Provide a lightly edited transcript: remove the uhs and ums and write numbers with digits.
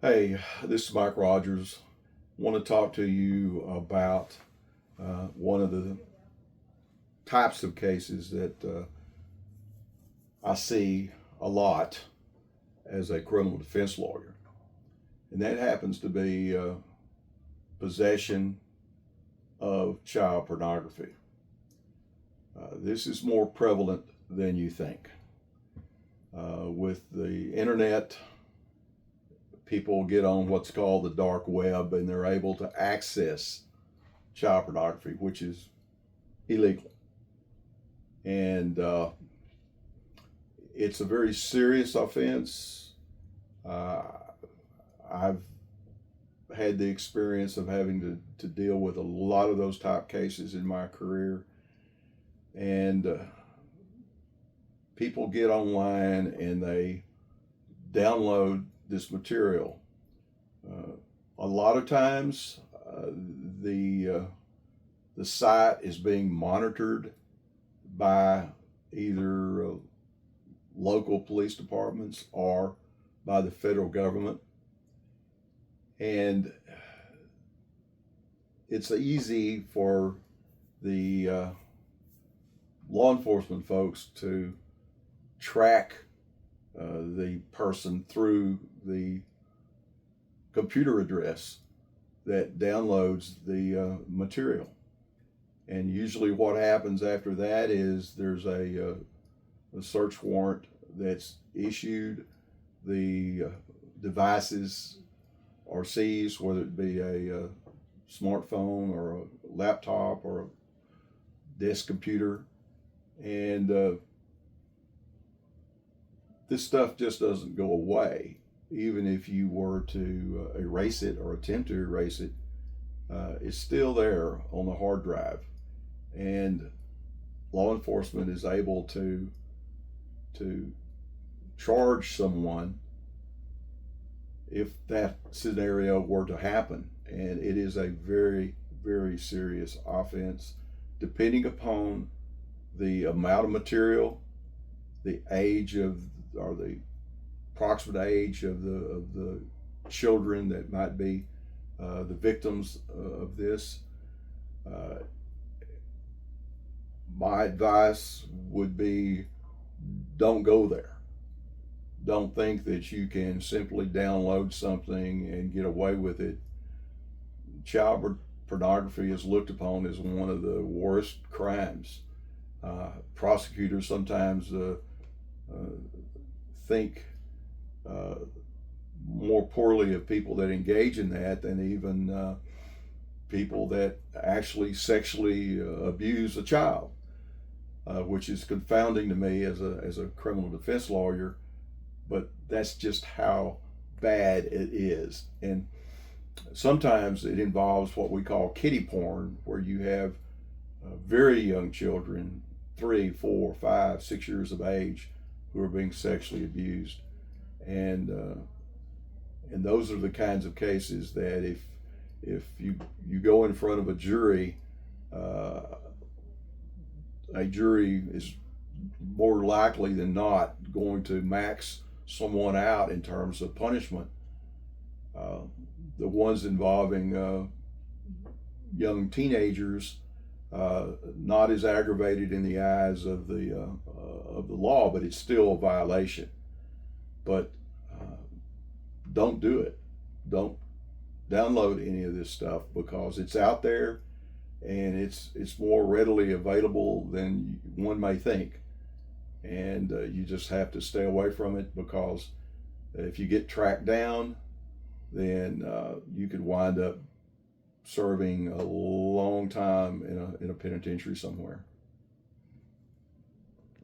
Hey, this is Mike Rogers. I want to talk to you about one of the types of cases that I see a lot as a criminal defense lawyer, and that happens to be possession of child pornography. This is more prevalent than you think. With the internet, people get on what's called the dark web and they're able to access child pornography, which is illegal. And it's a very serious offense. I've had the experience of having to deal with a lot of those type cases in my career. And people get online and they download this material. A lot of times, the site is being monitored by either local police departments or by the federal government, and it's easy for the law enforcement folks to track the person through the computer address that downloads the material. And usually what happens after that is there's a search warrant that's issued. The devices are seized, whether it be a smartphone or a laptop or a desk computer. And this stuff just doesn't go away. Even if you were to erase it or attempt to erase it, it's still there on the hard drive. And law enforcement is able to charge someone if that scenario were to happen. And it is a very, very serious offense, depending upon the amount of material, the age of, or the approximate age of the children that might be the victims of this. My advice would be, don't go there. Don't think that you can simply download something and get away with it. Child pornography is looked upon as one of the worst crimes. Prosecutors sometimes think more poorly of people that engage in that than even people that actually sexually abuse a child, which is confounding to me as a criminal defense lawyer. But that's just how bad it is. And sometimes it involves what we call kiddie porn, where you have very young children, 3, 4, 5, 6 years of age, who are being sexually abused. And those are the kinds of cases that if you go in front of a jury is more likely than not going to max someone out in terms of punishment. The ones involving young teenagers, not as aggravated in the eyes of the law, but it's still a violation. But don't do it. Don't download any of this stuff, because it's out there and it's more readily available than one may think. And you just have to stay away from it, because if you get tracked down, then you could wind up serving a long time in a penitentiary somewhere.